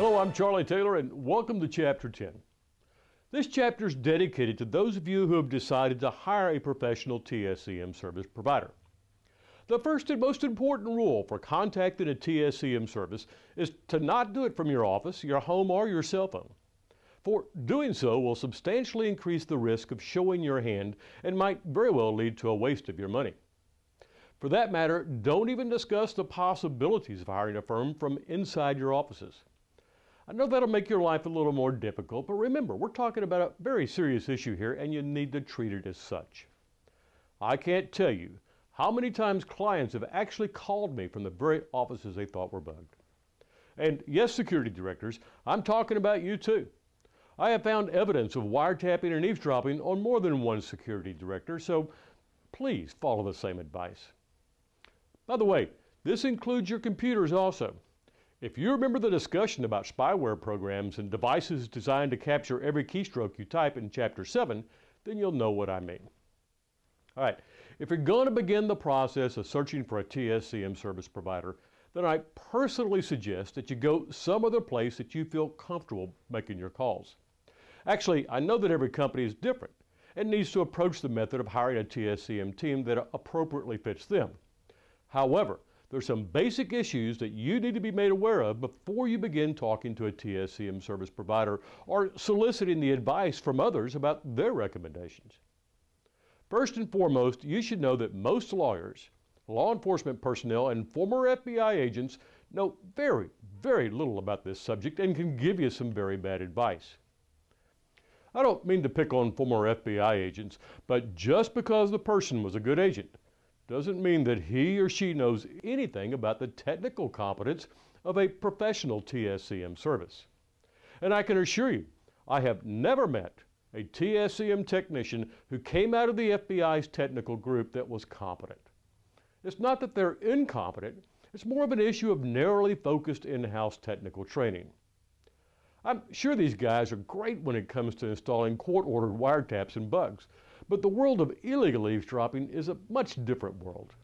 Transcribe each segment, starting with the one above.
Hello, I'm Charlie Taylor, and welcome to Chapter 10. This chapter is dedicated to those of you who have decided to hire a professional TSCM service provider. The first and most important rule for contacting a TSCM service is to not do it from your office, your home, or your cell phone. For doing so will substantially increase the risk of showing your hand and might very well lead to a waste of your money. For that matter, don't even discuss the possibilities of hiring a firm from inside your offices. I know that'll make your life a little more difficult, but remember, we're talking about a very serious issue here and you need to treat it as such. I can't tell you how many times clients have actually called me from the very offices they thought were bugged. And yes, security directors, I'm talking about you too. I have found evidence of wiretapping and eavesdropping on more than one security director, so please follow the same advice. By the way, this includes your computers also. If you remember the discussion about spyware programs and devices designed to capture every keystroke you type in Chapter 7, then you'll know what I mean. All right, if you're going to begin the process of searching for a TSCM service provider, then I personally suggest that you go some other place that you feel comfortable making your calls. Actually, I know that every company is different and needs to approach the method of hiring a TSCM team that appropriately fits them. However, there's some basic issues that you need to be made aware of before you begin talking to a TSCM service provider or soliciting the advice from others about their recommendations. First and foremost, you should know that most lawyers, law enforcement personnel, and former FBI agents know very, very little about this subject and can give you some very bad advice. I don't mean to pick on former FBI agents, but just because the person was a good agent doesn't mean that he or she knows anything about the technical competence of a professional TSCM service. And I can assure you, I have never met a TSCM technician who came out of the FBI's technical group that was competent. It's not that they're incompetent, it's more of an issue of narrowly focused in-house technical training. I'm sure these guys are great when it comes to installing court-ordered wiretaps and bugs, but the world of illegal eavesdropping is a much different world.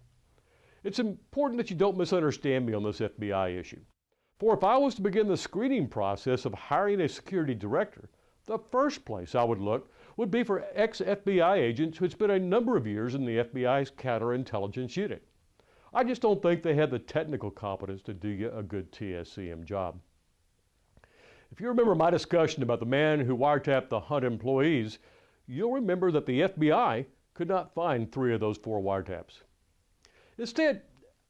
It's important that you don't misunderstand me on this FBI issue. For if I was to begin the screening process of hiring a security director, the first place I would look would be for ex-FBI agents who had spent a number of years in the FBI's counterintelligence unit. I just don't think they have the technical competence to do you a good TSCM job. If you remember my discussion about the man who wiretapped the Hunt employees, you'll remember that the FBI could not find 3 of those 4 wiretaps. Instead,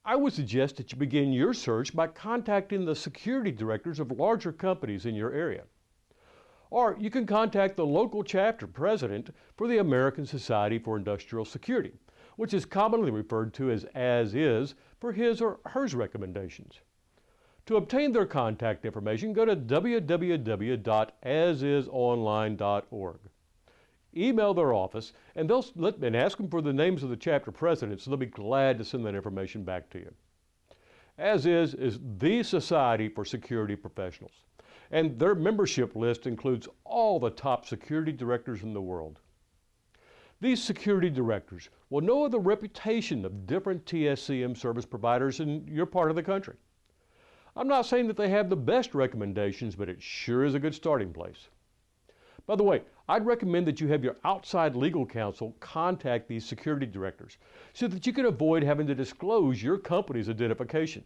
I would suggest that you begin your search by contacting the security directors of larger companies in your area. Or you can contact the local chapter president for the American Society for Industrial Security, which is commonly referred to as is for his or hers recommendations. To obtain their contact information, go to www.asisonline.org. Email their office and ask them for the names of the chapter presidents, and they'll be glad to send that information back to you. As is the Society for Security Professionals, and their membership list includes all the top security directors in the world. These security directors will know the reputation of different TSCM service providers in your part of the country. I'm not saying that they have the best recommendations, but it sure is a good starting place. By the way, I'd recommend that you have your outside legal counsel contact these security directors so that you can avoid having to disclose your company's identification.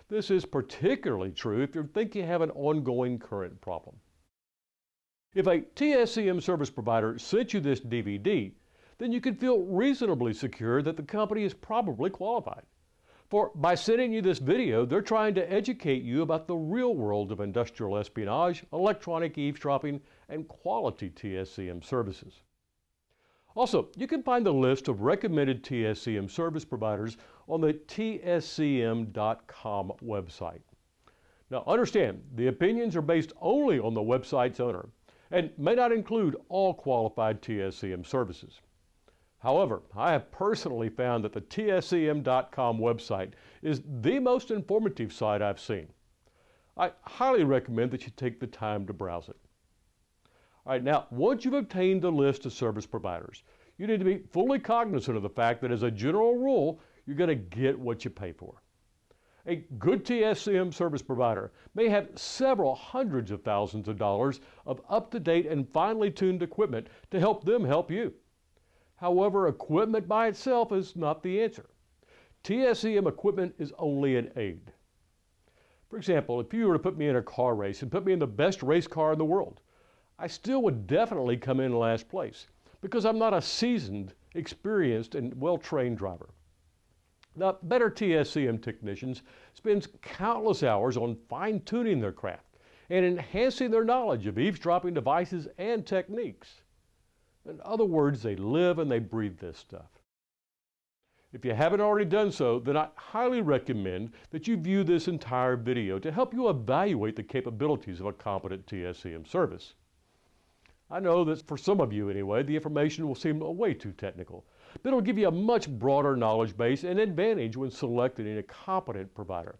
This is particularly true if you think you have an ongoing current problem. If a TSCM service provider sent you this DVD, then you can feel reasonably secure that the company is probably qualified. For by sending you this video, they're trying to educate you about the real world of industrial espionage, electronic eavesdropping, and quality TSCM services. Also, you can find the list of recommended TSCM service providers on the TSCM.com website. Now understand, the opinions are based only on the website's owner and may not include all qualified TSCM services. However, I have personally found that the TSCM.com website is the most informative site I've seen. I highly recommend that you take the time to browse it. All right, now, once you've obtained a list of service providers, you need to be fully cognizant of the fact that as a general rule, you're going to get what you pay for. A good TSCM service provider may have several hundreds of thousands of dollars of up-to-date and finely tuned equipment to help them help you. However, equipment by itself is not the answer. TSCM equipment is only an aid. For example, if you were to put me in a car race and put me in the best race car in the world, I still would definitely come in last place because I'm not a seasoned, experienced, and well-trained driver. The better TSCM technicians spend countless hours on fine-tuning their craft and enhancing their knowledge of eavesdropping devices and techniques. In other words, they live and they breathe this stuff. If you haven't already done so, then I highly recommend that you view this entire video to help you evaluate the capabilities of a competent TSCM service. I know that for some of you anyway, the information will seem way too technical, but it'll give you a much broader knowledge base and advantage when selecting a competent provider.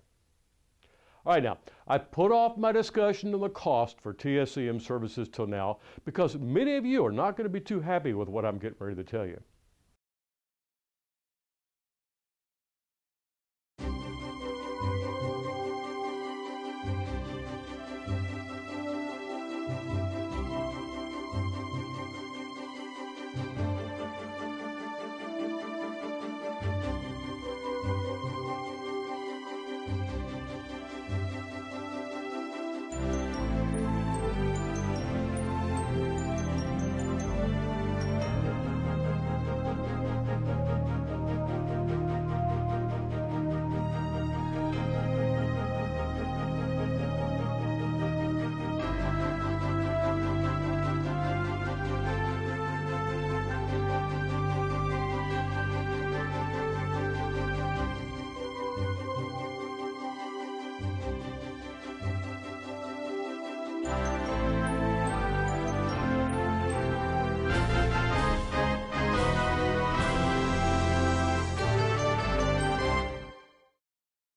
All right, now, I put off my discussion on the cost for TSCM services till now because many of you are not going to be too happy with what I'm getting ready to tell you.